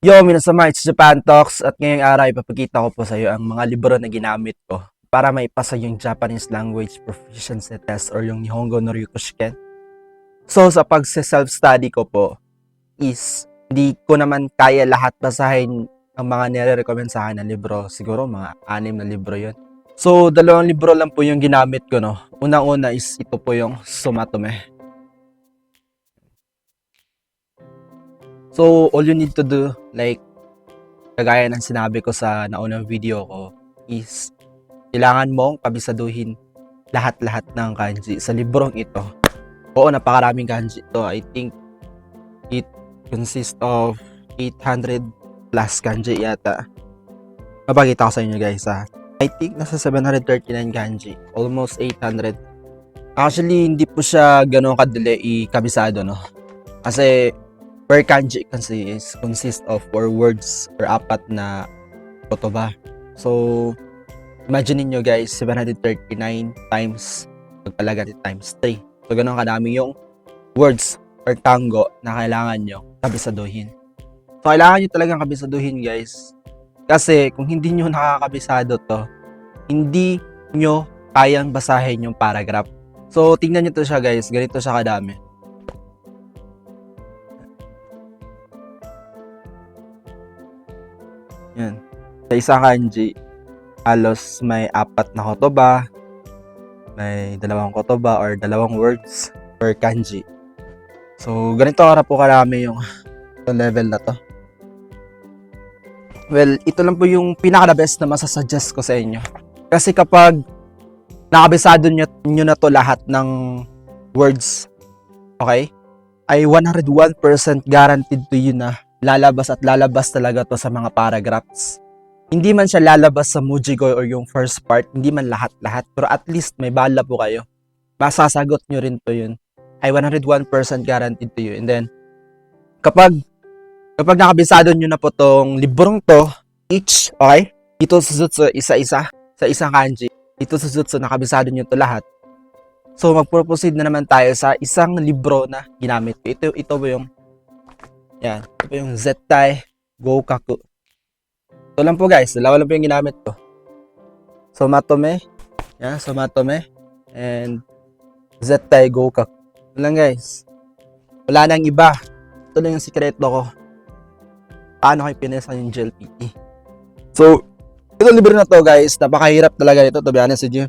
Yo, minasama, it's Japan Talks at ngayong araw ipapakita ko po sa iyo ang mga libro na ginamit ko para maipasa yung Japanese Language Proficiency Test or yung Nihongo no Ryukushiken. So, sa pag-self-study ko po is hindi ko naman kaya lahat basahin ang mga nire-recommend sa akin na libro. Siguro mga 6 na libro yon. So, 2 libro lang po yung ginamit ko, no. Unang-una is ito po yung Sumatome. So, all you need to do, like, kagaya ng sinabi ko sa naunang video ko, is kailangan mong kabisaduhin lahat-lahat ng kanji sa librong ito. Oo, napakaraming kanji ito. I think it consists of 800 plus kanji yata. Mapakita ko sa inyo guys ha. I think nasa 739 kanji. Almost 800. Actually, hindi po siya ganun kadali ikabisado, no? Kasi per kanji kasi is consist of 4 words or 4 na kotoba. So, imagine niyo guys, 739 times pagpalagay times 3. So, ganun kadami yung words or tango na kailangan nyo kabisaduhin. So, kailangan nyo talagang kabisaduhin guys. Kasi kung hindi nyo nakakabisado to, hindi nyo kayang basahin yung paragraph. So, tingnan nyo to siya guys. Ganito siya kadami. Yan. Sa isang kanji, halos may 4 na kotoba, may 2 kotoba or 2 words per kanji. So, ganito po karami yung level na to. Well, ito lang po yung pinaka-the best na masasuggest ko sa inyo. Kasi kapag nakabisado nyo na to lahat ng words, okay, ay 101% guaranteed to you na lalabas at lalabas talaga to sa mga paragraphs. Hindi man siya lalabas sa Mujigoy or yung first part, hindi man lahat-lahat, pero at least may bala po kayo. Masasagot nyo rin to yun. Ay 101% guaranteed to you. And then, kapag nakabisado nyo na po tong librong to, each, okay, dito sa Jutsu, isa-isa, sa isang kanji, dito sa Jutsu, nakabisado nyo to lahat. So, mag-proceed na naman tayo sa isang libro na ginamit ko. Ito po yung yan. Ito po yung Zettai Goukaku. Ito lang po guys. 2 lang po yung ginamit ko. Sumatome. Yan. Sumatome. And Zettai Goukaku. Ito lang guys. Wala nang iba. Ito lang yung sikreto ko. Paano kayo pinesa yung GLPT. So, ito libro na to guys. Napakahirap talaga ito. To be honest with you.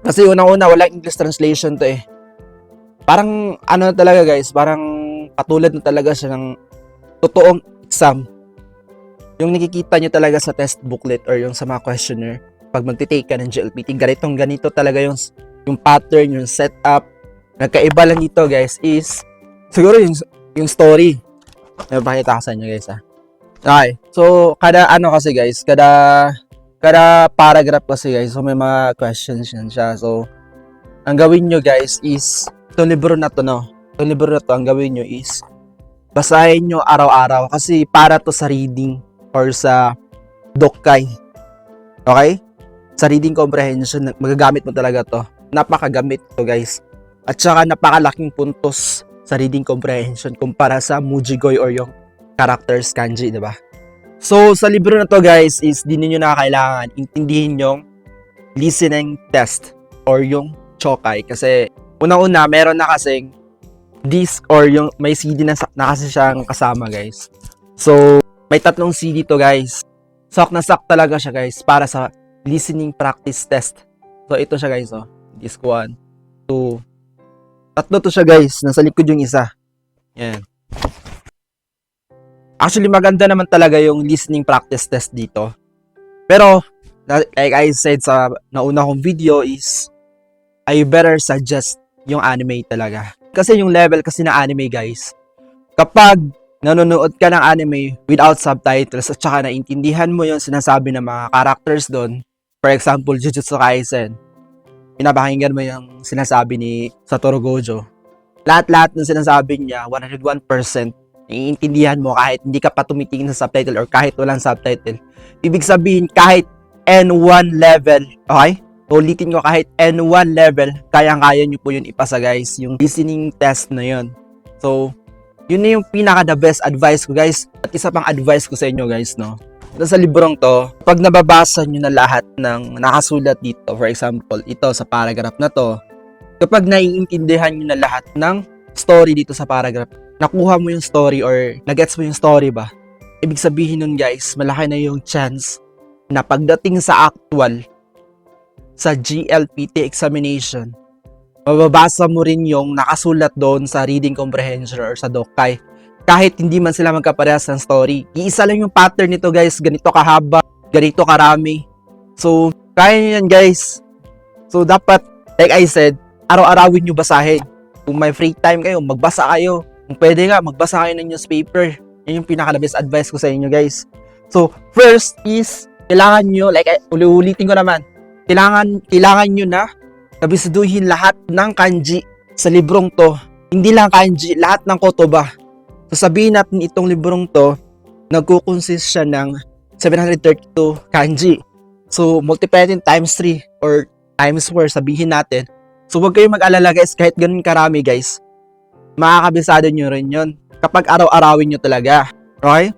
Kasi unang-una, walang English translation to eh. Parang ano talaga guys. Parang katulad na talaga siya ng totoong exam. Yung nakikita nyo talaga sa test booklet or yung sa mga questionnaire pag magtitake ka ng GLPT, ganito talaga yung pattern, yung setup. Nagkaiba lang dito guys is siguro yung story. Napakita ko sa inyo guys ha. Okay. So, kada paragraph kasi guys, so may mga questions yan siya. So, ang gawin nyo guys is itong libro na to, ang gawin nyo is basahin nyo araw-araw kasi para to sa reading or sa dokkay. Okay? Sa reading comprehension, magagamit mo talaga to. Napakagamit to guys. At saka napakalaking puntos sa reading comprehension kumpara sa Mujigoy or yung characters kanji, di ba? So, sa libro na to guys is di ninyo na kailangan intindihin yung listening test or yung chokai kasi unang-una meron na kasing disc or yung may CD na kasi siyang kasama guys. So, may 3 CD to guys. Sak na sak talaga siya guys para sa listening practice test. So, ito siya guys, oh. Disc 1, 2, 3 to siya guys. Nasa likod yung isa. Yan. Actually, maganda naman talaga yung listening practice test dito. Pero, like I said sa nauna kong video is I better suggest yung anime talaga. Kasi yung level kasi na anime guys, kapag nanonood ka ng anime without subtitles at saka naintindihan mo yung sinasabi ng mga characters doon, for example, Jujutsu Kaisen, pinapakinggan mo yung sinasabi ni Satoru Gojo, lahat-lahat ng sinasabi niya, 101%, naiintindihan mo kahit hindi ka pa tumitingin sa subtitle or kahit walang subtitle. Ibig sabihin, kahit N1 level, okay? Ulitin ko, kahit N1 level, kayang-kaya nyo po yun ipasa guys, yung listening test na yun. So, Yun na yung pinaka the best advice ko guys. At isa pang advice ko sa inyo guys, no. Sa librong to, pag nababasa nyo na lahat ng nakasulat dito, for example, ito sa paragraph na to, kapag naiintindihan nyo na lahat ng story dito sa paragraph, nakuha mo yung story or nagets mo yung story ba, ibig sabihin nun guys, malaki na yung chance na pagdating sa actual, sa GLPT examination, mababasa mo rin yung nakasulat doon sa reading comprehension or sa Dokay. Kahit hindi man sila magkaparehas ng story. Iisa lang yung pattern nito guys. Ganito kahaba, ganito karami. So, kaya nyo yan guys. So, dapat, like I said, araw-arawin nyo basahin. Kung may free time kayo, magbasa kayo. Kung pwede nga, magbasa kayo ng newspaper. Yan yung pinaka-best advice ko sa inyo guys. So, first is, kailangan nyo, like, ulitin ko naman, kailangan nyo na kabisiduhin lahat ng kanji sa librong to. Hindi lang kanji, lahat ng kotoba. So sabihin natin itong librong to, nagkukonsist siya ng 732 kanji. So multiply natin times 3 or times 4, sabihin natin. So huwag kayong mag-alala guys, kahit ganun karami guys, makakabisado nyo rin yun kapag araw-arawin nyo talaga. Okay?